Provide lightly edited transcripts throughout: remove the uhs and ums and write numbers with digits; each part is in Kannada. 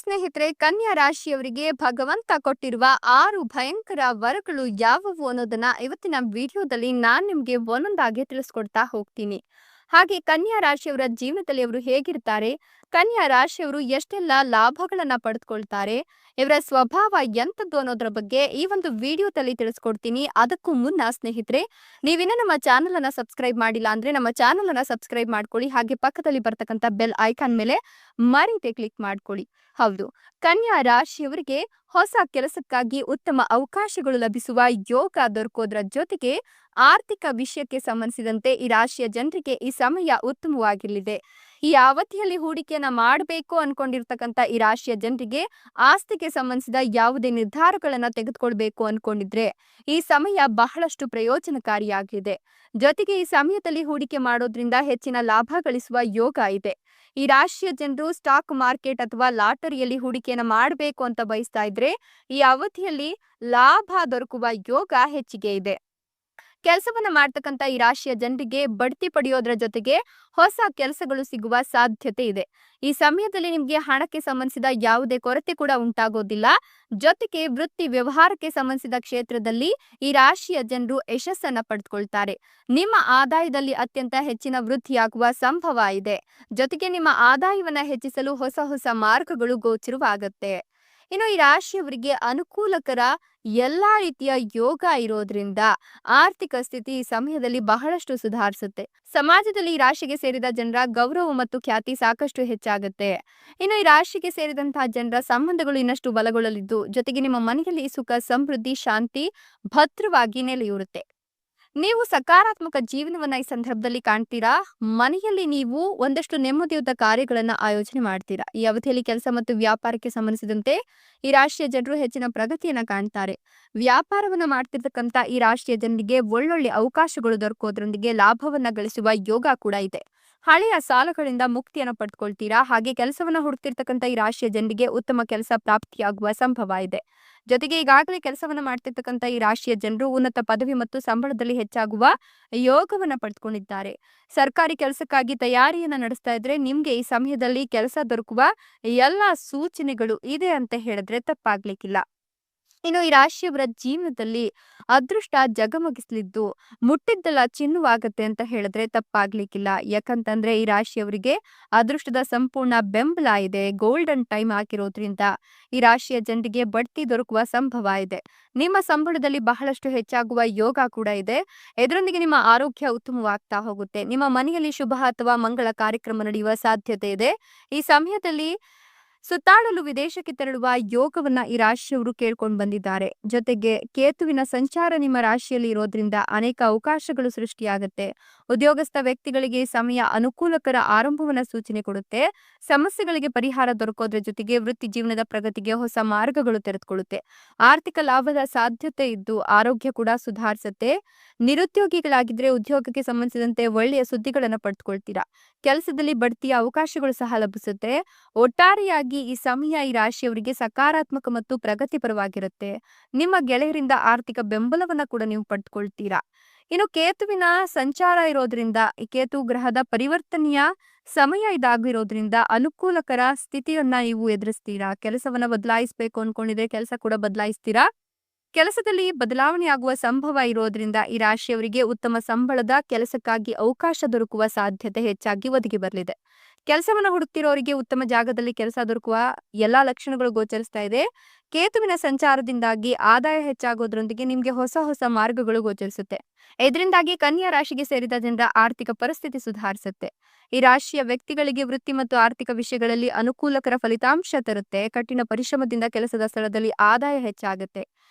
ಸ್ನೇಹಿತರೆ, ಕನ್ಯಾ ರಾಶಿಯವರಿಗೆ ಭಗವಂತ ಕೊಟ್ಟಿರುವ 6 ಭಯಂಕರ ವರಗಳು ಯಾವುವು ಅನ್ನೋದನ್ನ ಇವತ್ತಿನ ವಿಡಿಯೋದಲ್ಲಿ ನಾನು ನಿಮ್ಗೆ ಒಂದೊಂದಾಗಿ ತಿಳಿಸ್ಕೊಡ್ತಾ ಹೋಗ್ತೀನಿ. ಹಾಗೆ ಕನ್ಯಾ ರಾಶಿಯವರ ಜೀವನದಲ್ಲಿ ಅವರು ಹೇಗಿರ್ತಾರೆ, ಕನ್ಯಾ ರಾಶಿಯವರು ಎಷ್ಟೆಲ್ಲ ಲಾಭಗಳನ್ನ ಪಡೆದುಕೊಳ್ತಾರೆ, ಇವರ ಸ್ವಭಾವ ಎಂತದ್ದು ಅನ್ನೋದ್ರ ಬಗ್ಗೆ ಈ ಒಂದು ವಿಡಿಯೋದಲ್ಲಿ ತಿಳಿಸ್ಕೊಡ್ತೀನಿ. ಅದಕ್ಕೂ ಮುನ್ನ ಸ್ನೇಹಿತರೆ, ನೀವಿನ್ನ ನಮ್ಮ ಚಾನೆಲ್ ಅನ್ನ ಸಬ್ಸ್ಕ್ರೈಬ್ ಮಾಡಿಲ್ಲ ಅಂದ್ರೆ ನಮ್ಮ ಚಾನೆಲ್ ಅನ್ನ ಸಬ್ಸ್ಕ್ರೈಬ್ ಮಾಡ್ಕೊಳ್ಳಿ. ಹಾಗೆ ಪಕ್ಕದಲ್ಲಿ ಬರ್ತಕ್ಕಂಥ ಬೆಲ್ ಐಕಾನ್ ಮೇಲೆ ಮರೀದೆ ಕ್ಲಿಕ್ ಮಾಡ್ಕೊಳ್ಳಿ. ಹೌದು, ಕನ್ಯಾ ರಾಶಿಯವರಿಗೆ ಹೊಸ ಕೆಲಸಕ್ಕಾಗಿ ಉತ್ತಮ ಅವಕಾಶಗಳು ಲಭಿಸುವ ಯೋಗ ದೊರಕೋದ್ರ ಜೊತೆಗೆ ಆರ್ಥಿಕ ವಿಷಯಕ್ಕೆ ಸಂಬಂಧಿಸಿದಂತೆ ಈ ರಾಶಿಯ ಜನರಿಗೆ ಈ ಸಮಯ ಉತ್ತಮವಾಗಿರಲಿದೆ. ಈ ಅವಧಿಯಲ್ಲಿ ಹೂಡಿಕೆಯನ್ನ ಮಾಡಬೇಕು ಅನ್ಕೊಂಡಿರ್ತಕ್ಕಂಥ ಈ ರಾಶಿಯ ಜನರಿಗೆ ಆಸ್ತಿಗೆ ಸಂಬಂಧಿಸಿದ ಯಾವುದೇ ನಿರ್ಧಾರಗಳನ್ನ ತೆಗೆದುಕೊಳ್ಬೇಕು ಅನ್ಕೊಂಡಿದ್ರೆ ಈ ಸಮಯ ಬಹಳಷ್ಟು ಪ್ರಯೋಜನಕಾರಿಯಾಗಿದೆ. ಜೊತೆಗೆ ಈ ಸಮಯದಲ್ಲಿ ಹೂಡಿಕೆ ಮಾಡೋದ್ರಿಂದ ಹೆಚ್ಚಿನ ಲಾಭ ಗಳಿಸುವ ಯೋಗ ಇದೆ. ಈ ರಾಶಿಯ ಜನರು ಸ್ಟಾಕ್ ಮಾರ್ಕೆಟ್ ಅಥವಾ ಲಾಟರಿಯಲ್ಲಿ ಹೂಡಿಕೆಯನ್ನ ಮಾಡಬೇಕು ಅಂತ ಬಯಸ್ತಾ ಇದ್ರೆ ಈ ಅವಧಿಯಲ್ಲಿ ಲಾಭ ದೊರಕುವ ಯೋಗ ಹೆಚ್ಚಿಗೆ ಇದೆ. ಕೆಲಸವನ್ನ ಮಾಡ್ತಕ್ಕಂಥ ಈ ರಾಶಿಯ ಜನರಿಗೆ ಬಡ್ತಿ ಪಡೆಯೋದ್ರ ಜೊತೆಗೆ ಹೊಸ ಕೆಲಸಗಳು ಸಿಗುವ ಸಾಧ್ಯತೆ ಇದೆ. ಈ ಸಮಯದಲ್ಲಿ ನಿಮ್ಗೆ ಹಣಕ್ಕೆ ಸಂಬಂಧಿಸಿದ ಯಾವುದೇ ಕೊರತೆ ಕೂಡ ಉಂಟಾಗೋದಿಲ್ಲ. ಜೊತೆಗೆ ವೃತ್ತಿ ವ್ಯವಹಾರಕ್ಕೆ ಸಂಬಂಧಿಸಿದ ಕ್ಷೇತ್ರದಲ್ಲಿ ಈ ರಾಶಿಯ ಜನರು ಯಶಸ್ಸನ್ನ ಪಡೆದುಕೊಳ್ತಾರೆ. ನಿಮ್ಮ ಆದಾಯದಲ್ಲಿ ಅತ್ಯಂತ ಹೆಚ್ಚಿನ ವೃದ್ಧಿಯಾಗುವ ಸಂಭವ ಇದೆ. ಜೊತೆಗೆ ನಿಮ್ಮ ಆದಾಯವನ್ನ ಹೆಚ್ಚಿಸಲು ಹೊಸ ಹೊಸ ಮಾರ್ಗಗಳು ಗೋಚರವಾಗುತ್ತೆ. ಇನ್ನು ಈ ರಾಶಿಯವರಿಗೆ ಅನುಕೂಲಕರ ಎಲ್ಲಾ ರೀತಿಯ ಯೋಗ ಇರೋದ್ರಿಂದ ಆರ್ಥಿಕ ಸ್ಥಿತಿ ಈ ಸಮಯದಲ್ಲಿ ಬಹಳಷ್ಟು ಸುಧಾರಿಸುತ್ತೆ. ಸಮಾಜದಲ್ಲಿ ಈ ರಾಶಿಗೆ ಸೇರಿದ ಜನರ ಗೌರವ ಮತ್ತು ಖ್ಯಾತಿ ಸಾಕಷ್ಟು ಹೆಚ್ಚಾಗುತ್ತೆ. ಇನ್ನು ಈ ರಾಶಿಗೆ ಸೇರಿದಂತಹ ಜನರ ಸಂಬಂಧಗಳು ಇನ್ನಷ್ಟು ಬಲಗೊಳ್ಳಲಿದ್ದು, ಜೊತೆಗೆ ನಿಮ್ಮ ಮನೆಯಲ್ಲಿ ಸುಖ, ಸಮೃದ್ಧಿ, ಶಾಂತಿ ಭದ್ರವಾಗಿ ನೆಲೆಯೂರುತ್ತೆ. ನೀವು ಸಕಾರಾತ್ಮಕ ಜೀವನವನ್ನ ಈ ಸಂದರ್ಭದಲ್ಲಿ ಕಾಣ್ತೀರಾ. ಮನೆಯಲ್ಲಿ ನೀವು ಒಂದಷ್ಟು ನೆಮ್ಮದಿಯುತ ಕಾರ್ಯಗಳನ್ನ ಆಯೋಜನೆ ಮಾಡ್ತೀರಾ. ಈ ಅವಧಿಯಲ್ಲಿ ಕೆಲಸ ಮತ್ತು ವ್ಯಾಪಾರಕ್ಕೆ ಸಂಬಂಧಿಸಿದಂತೆ ಈ ರಾಶಿಯ ಜನರು ಹೆಚ್ಚಿನ ಪ್ರಗತಿಯನ್ನ ಕಾಣ್ತಾರೆ. ವ್ಯಾಪಾರವನ್ನ ಮಾಡ್ತಿರ್ತಕ್ಕಂಥ ಈ ರಾಶಿಯ ಜನರಿಗೆ ಒಳ್ಳೊಳ್ಳೆ ಅವಕಾಶಗಳು ದೊರಕೋದ್ರೊಂದಿಗೆ ಲಾಭವನ್ನ ಗಳಿಸುವ ಯೋಗ ಕೂಡ ಇದೆ. ಹಳೆಯ ಸಾಲಗಳಿಂದ ಮುಕ್ತಿಯನ್ನು ಪಡೆದುಕೊಳ್ತೀರಾ. ಹಾಗೆ ಕೆಲಸವನ್ನ ಹುಡುಕ್ತಿರ್ತಕ್ಕಂಥ ಈ ರಾಶಿಯ ಜನರಿಗೆ ಉತ್ತಮ ಕೆಲಸ ಪ್ರಾಪ್ತಿಯಾಗುವ ಸಂಭವ ಇದೆ. ಜೊತೆಗೆ ಈಗಾಗಲೇ ಕೆಲಸವನ್ನ ಮಾಡ್ತಿರ್ತಕ್ಕಂಥ ಈ ರಾಶಿಯ ಜನರು ಉನ್ನತ ಪದವಿ ಮತ್ತು ಸಂಬಳದಲ್ಲಿ ಹೆಚ್ಚಾಗುವ ಯೋಗವನ್ನ ಪಡೆದುಕೊಂಡಿದ್ದಾರೆ. ಸರ್ಕಾರಿ ಕೆಲಸಕ್ಕಾಗಿ ತಯಾರಿಯನ್ನ ನಡೆಸ್ತಾ ಇದ್ರೆ ನಿಮ್ಗೆ ಈ ಸಮಯದಲ್ಲಿ ಕೆಲಸ ದೊರಕುವ ಎಲ್ಲಾ ಸೂಚನೆಗಳು ಇದೆ ಅಂತ ಹೇಳಿದ್ರೆ ತಪ್ಪಾಗ್ಲಿಕ್ಕಿಲ್ಲ. ಇನ್ನು ಈ ರಾಶಿಯವರ ಜೀವನದಲ್ಲಿ ಅದೃಷ್ಟ ಜಗಮಗಿಸ್ಲಿದ್ದು ಮುಟ್ಟಿದ್ದೆಲ್ಲ ಚಿನ್ನವಾಗತ್ತೆ ಅಂತ ಹೇಳಿದ್ರೆ ತಪ್ಪಾಗ್ಲಿಕ್ಕಿಲ್ಲ. ಯಾಕಂತಂದ್ರೆ ಈ ರಾಶಿಯವರಿಗೆ ಅದೃಷ್ಟದ ಸಂಪೂರ್ಣ ಬೆಂಬಲ ಇದೆ. ಗೋಲ್ಡನ್ ಟೈಮ್ ಆಗಿರೋದ್ರಿಂದ ಈ ರಾಶಿಯ ಜನರಿಗೆ ಬಡ್ತಿ ದೊರಕುವ ಸಂಭವ ಇದೆ. ನಿಮ್ಮ ಸಂಬಳದಲ್ಲಿ ಬಹಳಷ್ಟು ಹೆಚ್ಚಾಗುವ ಯೋಗ ಕೂಡ ಇದೆ. ಇದರೊಂದಿಗೆ ನಿಮ್ಮ ಆರೋಗ್ಯ ಉತ್ತಮವಾಗ್ತಾ ಹೋಗುತ್ತೆ. ನಿಮ್ಮ ಮನೆಯಲ್ಲಿ ಶುಭ ಅಥವಾ ಮಂಗಳ ಕಾರ್ಯಕ್ರಮ ನಡೆಯುವ ಸಾಧ್ಯತೆ ಇದೆ. ಈ ಸಮಯದಲ್ಲಿ ಸುತ್ತಾಡಲು ವಿದೇಶಕ್ಕೆ ತೆರಳುವ ಯೋಗವನ್ನ ಈ ರಾಶಿಯವರು ಕೇಳ್ಕೊಂಡು ಬಂದಿದ್ದಾರೆ. ಜೊತೆಗೆ ಕೇತುವಿನ ಸಂಚಾರ ನಿಮ್ಮ ರಾಶಿಯಲ್ಲಿ ಇರೋದ್ರಿಂದ ಅನೇಕ ಅವಕಾಶಗಳು ಸೃಷ್ಟಿಯಾಗುತ್ತೆ. ಉದ್ಯೋಗಸ್ಥ ವ್ಯಕ್ತಿಗಳಿಗೆ ಈ ಸಮಯ ಅನುಕೂಲಕರ ಆರಂಭವನ್ನ ಸೂಚನೆ ಕೊಡುತ್ತೆ. ಸಮಸ್ಯೆಗಳಿಗೆ ಪರಿಹಾರ ದೊರಕೋದ್ರ ಜೊತೆಗೆ ವೃತ್ತಿ ಜೀವನದ ಪ್ರಗತಿಗೆ ಹೊಸ ಮಾರ್ಗಗಳು ತೆರೆದುಕೊಳ್ಳುತ್ತೆ. ಆರ್ಥಿಕ ಲಾಭದ ಸಾಧ್ಯತೆ ಇದ್ದು ಆರೋಗ್ಯ ಕೂಡ ಸುಧಾರಿಸುತ್ತೆ. ನಿರುದ್ಯೋಗಿಗಳಾಗಿದ್ರೆ ಉದ್ಯೋಗಕ್ಕೆ ಸಂಬಂಧಿಸಿದಂತೆ ಒಳ್ಳೆಯ ಸುದ್ದಿಗಳನ್ನ ಪಡೆದುಕೊಳ್ತೀರಾ. ಕೆಲಸದಲ್ಲಿ ಬಡ್ತಿಯ ಅವಕಾಶಗಳು ಸಹ ಲಭಿಸುತ್ತೆ. ಒಟ್ಟಾರೆಯಾಗಿ ಈ ಸಮಯ ಈ ರಾಶಿಯವರಿಗೆ ಸಕಾರಾತ್ಮಕ ಮತ್ತು ಪ್ರಗತಿಪರವಾಗಿರುತ್ತೆ. ನಿಮ್ಮ ಗೆಳೆಯರಿಂದ ಆರ್ಥಿಕ ಬೆಂಬಲವನ್ನ ಕೂಡ ನೀವು ಪಡೆದುಕೊಳ್ತೀರಾ. ಇನ್ನು ಕೇತುವಿನ ಸಂಚಾರ ಇರೋದ್ರಿಂದ ಈ ಕೇತು ಗ್ರಹದ ಪರಿವರ್ತನೆಯ ಸಮಯ ಇದಾಗಿರೋದ್ರಿಂದ ಅನುಕೂಲಕರ ಸ್ಥಿತಿಯನ್ನ ನೀವು ಎದುರಿಸ್ತೀರಾ. ಕೆಲಸವನ್ನ ಬದಲಾಯಿಸಬೇಕು ಅನ್ಕೊಂಡಿದ್ರೆ ಕೆಲಸ ಕೂಡ ಬದಲಾಯಿಸ್ತೀರಾ. ಕೆಲಸದಲ್ಲಿ ಬದಲಾವಣೆ ಆಗುವ ಸಂಭವ ಇರೋದ್ರಿಂದ ಈ ರಾಶಿಯವರಿಗೆ ಉತ್ತಮ ಸಂಬಳದ ಕೆಲಸಕ್ಕಾಗಿ ಅವಕಾಶ ದೊರಕುವ ಸಾಧ್ಯತೆ ಹೆಚ್ಚಾಗಿ ಒದಗಿ ಬರಲಿದೆ. ಕೆಲಸವನ್ನ ಹುಡುಕ್ತಿರೋರಿಗೆ ಉತ್ತಮ ಜಾಗದಲ್ಲಿ ಕೆಲಸ ದೊರಕುವ ಎಲ್ಲಾ ಲಕ್ಷಣಗಳು ಗೋಚರಿಸ್ತಾ ಇದೆ. ಕೇತುವಿನ ಸಂಚಾರದಿಂದಾಗಿ ಆದಾಯ ಹೆಚ್ಚಾಗೋದ್ರೊಂದಿಗೆ ನಿಮ್ಗೆ ಹೊಸ ಹೊಸ ಮಾರ್ಗಗಳು ಗೋಚರಿಸುತ್ತೆ. ಇದರಿಂದಾಗಿ ಕನ್ಯಾ ರಾಶಿಗೆ ಸೇರಿದ ಜನರ ಆರ್ಥಿಕ ಪರಿಸ್ಥಿತಿ ಸುಧಾರಿಸುತ್ತೆ. ಈ ರಾಶಿಯ ವ್ಯಕ್ತಿಗಳಿಗೆ ವೃತ್ತಿ ಮತ್ತು ಆರ್ಥಿಕ ವಿಷಯಗಳಲ್ಲಿ ಅನುಕೂಲಕರ ಫಲಿತಾಂಶ ತರುತ್ತೆ. ಕಠಿಣ ಪರಿಶ್ರಮದಿಂದ ಕೆಲಸದ ಸ್ಥಳದಲ್ಲಿ ಆದಾಯ ಹೆಚ್ಚಾಗುತ್ತೆ.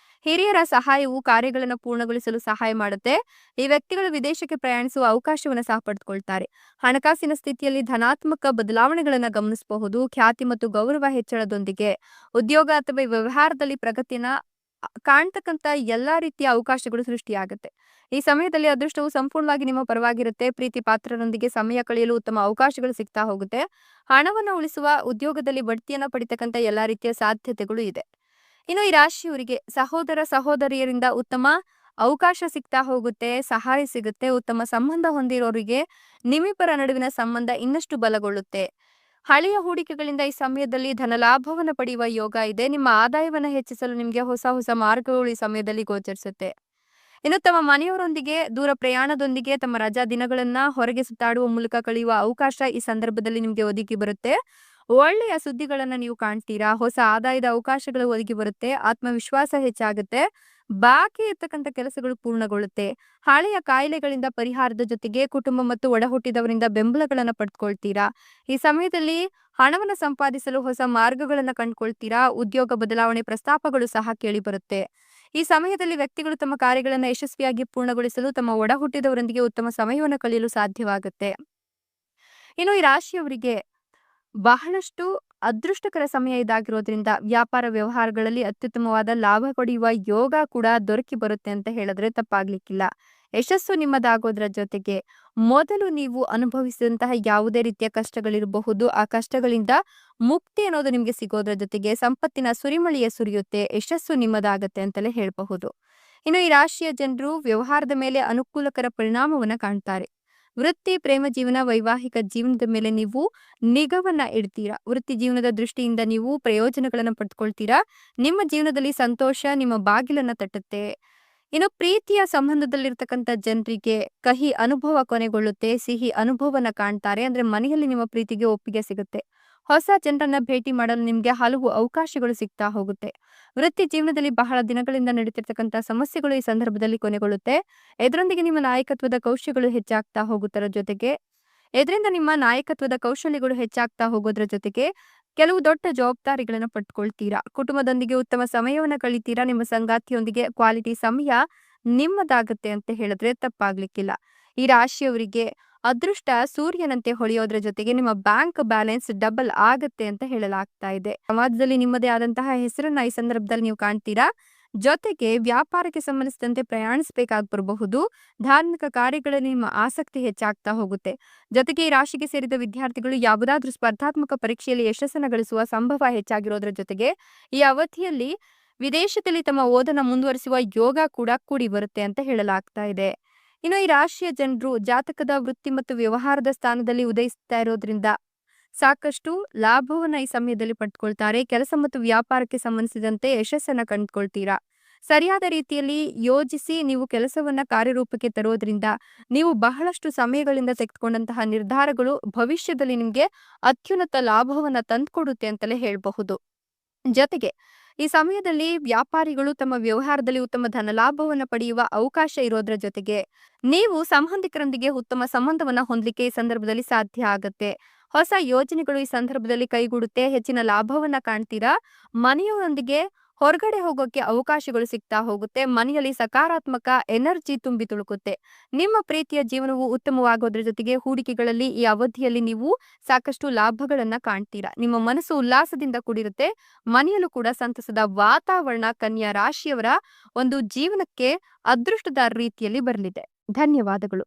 ಹಿರಿಯರ ಸಹಾಯವು ಕಾರ್ಯಗಳನ್ನು ಪೂರ್ಣಗೊಳಿಸಲು ಸಹಾಯ ಮಾಡುತ್ತೆ. ಈ ವ್ಯಕ್ತಿಗಳು ವಿದೇಶಕ್ಕೆ ಪ್ರಯಾಣಿಸುವ ಅವಕಾಶವನ್ನು ಸಹ ಪಡೆದುಕೊಳ್ತಾರೆ. ಹಣಕಾಸಿನ ಸ್ಥಿತಿಯಲ್ಲಿ ಧನಾತ್ಮಕ ಬದಲಾವಣೆಗಳನ್ನು ಗಮನಿಸಬಹುದು. ಖ್ಯಾತಿ ಮತ್ತು ಗೌರವ ಹೆಚ್ಚಳದೊಂದಿಗೆ ಉದ್ಯೋಗ ಅಥವಾ ವ್ಯವಹಾರದಲ್ಲಿ ಪ್ರಗತಿಯನ್ನ ಕಾಣ್ತಕ್ಕಂತ ಎಲ್ಲಾ ರೀತಿಯ ಅವಕಾಶಗಳು ಸೃಷ್ಟಿಯಾಗುತ್ತೆ. ಈ ಸಮಯದಲ್ಲಿ ಅದೃಷ್ಟವು ಸಂಪೂರ್ಣವಾಗಿ ನಿಮ್ಮ ಪರವಾಗಿರುತ್ತೆ. ಪ್ರೀತಿ ಪಾತ್ರರೊಂದಿಗೆ ಸಮಯ ಕಳೆಯಲು ಉತ್ತಮ ಅವಕಾಶಗಳು ಸಿಗ್ತಾ ಹೋಗುತ್ತೆ. ಹಣವನ್ನು ಉಳಿಸುವ ಉದ್ಯೋಗದಲ್ಲಿ ಬಡ್ತಿಯನ್ನ ಪಡಿತಕ್ಕಂತ ಎಲ್ಲಾ ರೀತಿಯ ಸಾಧ್ಯತೆಗಳು ಇದೆ. ಇನ್ನು ಈ ರಾಶಿಯವರಿಗೆ ಸಹೋದರ ಸಹೋದರಿಯರಿಂದ ಉತ್ತಮ ಅವಕಾಶ ಸಿಗ್ತಾ ಹೋಗುತ್ತೆ, ಸಹಾಯ ಸಿಗುತ್ತೆ. ಉತ್ತಮ ಸಂಬಂಧ ಹೊಂದಿರೋರಿಗೆ ನಿಮ್ಮಿಬ್ಬರ ನಡುವಿನ ಸಂಬಂಧ ಇನ್ನಷ್ಟು ಬಲಗೊಳ್ಳುತ್ತೆ. ಹಳೆಯ ಹೂಡಿಕೆಗಳಿಂದ ಈ ಸಮಯದಲ್ಲಿ ಧನ ಲಾಭವನ್ನ ಪಡೆಯುವ ಯೋಗ ಇದೆ. ನಿಮ್ಮ ಆದಾಯವನ್ನ ಹೆಚ್ಚಿಸಲು ನಿಮ್ಗೆ ಹೊಸ ಹೊಸ ಮಾರ್ಗಗಳು ಈ ಸಮಯದಲ್ಲಿ ಗೋಚರಿಸುತ್ತೆ. ಇನ್ನು ತಮ್ಮ ಮನೆಯವರೊಂದಿಗೆ ದೂರ ಪ್ರಯಾಣದೊಂದಿಗೆ ತಮ್ಮ ರಜಾ ದಿನಗಳನ್ನ ಹೊರಗೆ ಸುತ್ತಾಡುವ ಮೂಲಕ ಕಳೆಯುವ ಅವಕಾಶ ಈ ಸಂದರ್ಭದಲ್ಲಿ ನಿಮ್ಗೆ ಒದಗಿ ಬರುತ್ತೆ. ಒಳ್ಳೆಯ ಸುದ್ದಿಗಳನ್ನ ನೀವು ಕಾಣ್ತೀರಾ. ಹೊಸ ಆದಾಯದ ಅವಕಾಶಗಳು ಒದಗಿ ಬರುತ್ತೆ. ಆತ್ಮವಿಶ್ವಾಸ ಹೆಚ್ಚಾಗುತ್ತೆ. ಬಾಕಿ ಇರ್ತಕ್ಕಂಥ ಕೆಲಸಗಳು ಪೂರ್ಣಗೊಳ್ಳುತ್ತೆ. ಹಳೆಯ ಕಾಯಿಲೆಗಳಿಂದ ಪರಿಹಾರದ ಜೊತೆಗೆ ಕುಟುಂಬ ಮತ್ತು ಒಡಹುಟ್ಟಿದವರಿಂದ ಬೆಂಬಲಗಳನ್ನ ಪಡೆದುಕೊಳ್ತೀರಾ. ಈ ಸಮಯದಲ್ಲಿ ಹಣವನ್ನ ಸಂಪಾದಿಸಲು ಹೊಸ ಮಾರ್ಗಗಳನ್ನ ಕಂಡುಕೊಳ್ತೀರಾ. ಉದ್ಯೋಗ ಬದಲಾವಣೆ ಪ್ರಸ್ತಾಪಗಳು ಸಹ ಕೇಳಿ ಬರುತ್ತೆ. ಈ ಸಮಯದಲ್ಲಿ ವ್ಯಕ್ತಿಗಳು ತಮ್ಮ ಕಾರ್ಯಗಳನ್ನ ಯಶಸ್ವಿಯಾಗಿ ಪೂರ್ಣಗೊಳಿಸಲು ತಮ್ಮ ಒಡಹುಟ್ಟಿದವರೊಂದಿಗೆ ಉತ್ತಮ ಸಮಯವನ್ನು ಕಳೆಯಲು ಸಾಧ್ಯವಾಗುತ್ತೆ. ಇನ್ನು ಈ ರಾಶಿಯವರಿಗೆ ಬಹಳಷ್ಟು ಅದೃಷ್ಟಕರ ಸಮಯ ಇದಾಗಿರೋದ್ರಿಂದ ವ್ಯಾಪಾರ ವ್ಯವಹಾರಗಳಲ್ಲಿ ಅತ್ಯುತ್ತಮವಾದ ಲಾಭ ಪಡೆಯುವ ಯೋಗ ಕೂಡ ದೊರಕಿ ಬರುತ್ತೆ ಅಂತ ಹೇಳಿದ್ರೆ ತಪ್ಪಾಗ್ಲಿಕ್ಕಿಲ್ಲ. ಯಶಸ್ಸು ನಿಮ್ಮದಾಗೋದ್ರ ಜೊತೆಗೆ ಮೊದಲು ನೀವು ಅನುಭವಿಸಿದಂತಹ ಯಾವುದೇ ರೀತಿಯ ಕಷ್ಟಗಳಿರಬಹುದು, ಆ ಕಷ್ಟಗಳಿಂದ ಮುಕ್ತಿ ಅನ್ನೋದು ನಿಮ್ಗೆ ಸಿಗೋದ್ರ ಜೊತೆಗೆ ಸಂಪತ್ತಿನ ಸುರಿಮಳೆಯ ಸುರಿಯುತ್ತೆ. ಯಶಸ್ಸು ನಿಮ್ಮದಾಗತ್ತೆ ಅಂತಲೇ ಹೇಳಬಹುದು. ಇನ್ನು ಈ ರಾಶಿಯ ಜನರು ವ್ಯವಹಾರದ ಮೇಲೆ ಅನುಕೂಲಕರ ಪರಿಣಾಮವನ್ನ ಕಾಣ್ತಾರೆ. ವೃತ್ತಿ, ಪ್ರೇಮ ಜೀವನ, ವೈವಾಹಿಕ ಜೀವನದ ಮೇಲೆ ನೀವು ನಿಗವನ್ನ ಇಡ್ತೀರಾ. ವೃತ್ತಿ ಜೀವನದ ದೃಷ್ಟಿಯಿಂದ ನೀವು ಪ್ರಯೋಜನಗಳನ್ನ ಪಡೆದುಕೊಳ್ತೀರಾ. ನಿಮ್ಮ ಜೀವನದಲ್ಲಿ ಸಂತೋಷ ನಿಮ್ಮ ಬಾಗಿಲನ್ನ ತಟ್ಟುತ್ತೆ. ಇನ್ನು ಪ್ರೀತಿಯ ಸಂಬಂಧದಲ್ಲಿರ್ತಕ್ಕಂಥ ಜನರಿಗೆ ಕಹಿ ಅನುಭವ ಕೊನೆಗೊಳ್ಳುತ್ತೆ. ಸಿಹಿ ಅನುಭವನ ಕಾಣ್ತಾರೆ. ಅಂದ್ರೆ ಮನೆಯಲ್ಲಿ ನಿಮ್ಮ ಪ್ರೀತಿಗೆ ಒಪ್ಪಿಗೆ ಸಿಗುತ್ತೆ. ಹೊಸ ಜನರನ್ನ ಭೇಟಿ ಮಾಡಲು ನಿಮ್ಗೆ ಹಲವು ಅವಕಾಶಗಳು ಸಿಗ್ತಾ ಹೋಗುತ್ತೆ. ವೃತ್ತಿ ಜೀವನದಲ್ಲಿ ಬಹಳ ದಿನಗಳಿಂದ ನಡೀತಿರ್ತಕ್ಕಂಥ ಸಮಸ್ಯೆಗಳು ಈ ಸಂದರ್ಭದಲ್ಲಿ ಕೊನೆಗೊಳ್ಳುತ್ತೆ. ಇದರೊಂದಿಗೆ ನಿಮ್ಮ ನಾಯಕತ್ವದ ಕೌಶಲ್ಯಗಳು ಹೆಚ್ಚಾಗ್ತಾ ಹೋಗುತ್ತರ ಜೊತೆಗೆ ಇದರಿಂದ ನಿಮ್ಮ ನಾಯಕತ್ವದ ಕೌಶಲ್ಯಗಳು ಹೆಚ್ಚಾಗ್ತಾ ಹೋಗೋದ್ರ ಜೊತೆಗೆ ಕೆಲವು ದೊಡ್ಡ ಜವಾಬ್ದಾರಿಗಳನ್ನ ಪಡ್ಕೊಳ್ತೀರಾ. ಕುಟುಂಬದೊಂದಿಗೆ ಉತ್ತಮ ಸಮಯವನ್ನ ಕಳಿತೀರಾ. ನಿಮ್ಮ ಸಂಗಾತಿಯೊಂದಿಗೆ ಕ್ವಾಲಿಟಿ ಸಮಯ ನಿಮ್ಮದಾಗುತ್ತೆ ಅಂತ ಹೇಳಿದ್ರೆ ತಪ್ಪಾಗ್ಲಿಕ್ಕಿಲ್ಲ. ಈ ರಾಶಿಯವರಿಗೆ ಅದೃಷ್ಟ ಸೂರ್ಯನಂತೆ ಹೊಳೆಯೋದ್ರ ಜೊತೆಗೆ ನಿಮ್ಮ ಬ್ಯಾಂಕ್ ಬ್ಯಾಲೆನ್ಸ್ ಡಬಲ್ ಆಗತ್ತೆ ಅಂತ ಹೇಳಲಾಗ್ತಾ ಇದೆ. ಸಮಾಜದಲ್ಲಿ ನಿಮ್ಮದೇ ಆದಂತಹ ಹೆಸರನ್ನ ಈ ಸಂದರ್ಭದಲ್ಲಿ ನೀವು ಕಾಣ್ತೀರಾ. ಜೊತೆಗೆ ವ್ಯಾಪಾರಕ್ಕೆ ಸಂಬಂಧಿಸಿದಂತೆ ಪ್ರಯಾಣಿಸಬೇಕಾಗಿ ಬರಬಹುದು. ಧಾರ್ಮಿಕ ಕಾರ್ಯಗಳಲ್ಲಿ ನಿಮ್ಮ ಆಸಕ್ತಿ ಹೆಚ್ಚಾಗ್ತಾ ಹೋಗುತ್ತೆ. ಜೊತೆಗೆ ಈ ರಾಶಿಗೆ ಸೇರಿದ ವಿದ್ಯಾರ್ಥಿಗಳು ಯಾವುದಾದ್ರೂ ಸ್ಪರ್ಧಾತ್ಮಕ ಪರೀಕ್ಷೆಯಲ್ಲಿ ಯಶಸ್ಸನ್ನು ಗಳಿಸುವ ಸಂಭವ ಹೆಚ್ಚಾಗಿರೋದ್ರ ಜೊತೆಗೆ ಈ ಅವಧಿಯಲ್ಲಿ ವಿದೇಶದಲ್ಲಿ ತಮ್ಮ ಓದನ್ನ ಮುಂದುವರಿಸುವ ಯೋಗ ಕೂಡ ಕೂಡಿ ಬರುತ್ತೆ ಅಂತ ಹೇಳಲಾಗ್ತಾ ಇದೆ. ಇನ್ನು ಈ ರಾಶಿಯ ಜನರು ಜಾತಕದ ವೃತ್ತಿ ಮತ್ತು ವ್ಯವಹಾರದ ಸ್ಥಾನದಲ್ಲಿ ಉದಯಿಸ್ತಾ ಇರೋದ್ರಿಂದ ಸಾಕಷ್ಟು ಲಾಭವನ್ನ ಈ ಸಮಯದಲ್ಲಿ ಪಡ್ಕೊಳ್ತಾರೆ. ಕೆಲಸ ಮತ್ತು ವ್ಯಾಪಾರಕ್ಕೆ ಸಂಬಂಧಿಸಿದಂತೆ ಯಶಸ್ಸನ್ನ ಕಂಡುಕೊಳ್ತೀರಾ. ಸರಿಯಾದ ರೀತಿಯಲ್ಲಿ ಯೋಜಿಸಿ ನೀವು ಕೆಲಸವನ್ನ ಕಾರ್ಯರೂಪಕ್ಕೆ ತರೋದ್ರಿಂದ ನೀವು ಬಹಳಷ್ಟು ಸಮಯಗಳಿಂದ ತೆಗೆದುಕೊಂಡಂತಹ ನಿರ್ಧಾರಗಳು ಭವಿಷ್ಯದಲ್ಲಿ ನಿಮ್ಗೆ ಅತ್ಯುನ್ನತ ಲಾಭವನ್ನ ತಂದುಕೊಡುತ್ತೆ ಅಂತಲೇ ಹೇಳಬಹುದು. ಜೊತೆಗೆ ಈ ಸಮಯದಲ್ಲಿ ವ್ಯಾಪಾರಿಗಳು ತಮ್ಮ ವ್ಯವಹಾರದಲ್ಲಿ ಉತ್ತಮ ಧನಲಾಭವನ್ನ ಪಡೆಯುವ ಅವಕಾಶ ಇರೋದ್ರ ಜೊತೆಗೆ ನೀವು ಸಂಬಂಧಿಕರೊಂದಿಗೆ ಉತ್ತಮ ಸಂಬಂಧವನ್ನ ಹೊಂದಲಿಕ್ಕೆ ಈ ಸಂದರ್ಭದಲ್ಲಿ ಸಾಧ್ಯ ಆಗತ್ತೆ. ಹೊಸ ಯೋಜನೆಗಳು ಈ ಸಂದರ್ಭದಲ್ಲಿ ಕೈಗೂಡುತ್ತೆ. ಹೆಚ್ಚಿನ ಲಾಭವನ್ನ ಕಾಣ್ತೀರಾ. ಮನೆಯವರೊಂದಿಗೆ ಹೊರಗಡೆ ಹೋಗೋಕೆ ಅವಕಾಶಗಳು ಸಿಗ್ತಾ ಹೋಗುತ್ತೆ. ಮನೆಯಲ್ಲಿ ಸಕಾರಾತ್ಮಕ ಎನರ್ಜಿ ತುಂಬಿ ತುಳುಕುತ್ತೆ. ನಿಮ್ಮ ಪ್ರೀತಿಯ ಜೀವನವು ಉತ್ತಮವಾಗೋದ್ರ ಜೊತೆಗೆ ಹೂಡಿಕೆಗಳಲ್ಲಿ ಈ ಅವಧಿಯಲ್ಲಿ ನೀವು ಸಾಕಷ್ಟು ಲಾಭಗಳನ್ನ ಕಾಣ್ತೀರಾ. ನಿಮ್ಮ ಮನಸ್ಸು ಉಲ್ಲಾಸದಿಂದ ಕೂಡಿರುತ್ತೆ. ಮನೆಯಲ್ಲೂ ಕೂಡ ಸಂತಸದ ವಾತಾವರಣ ಕನ್ಯಾ ರಾಶಿಯವರ ಒಂದು ಜೀವನಕ್ಕೆ ಅದೃಷ್ಟದ ರೀತಿಯಲ್ಲಿ ಬರಲಿದೆ. ಧನ್ಯವಾದಗಳು.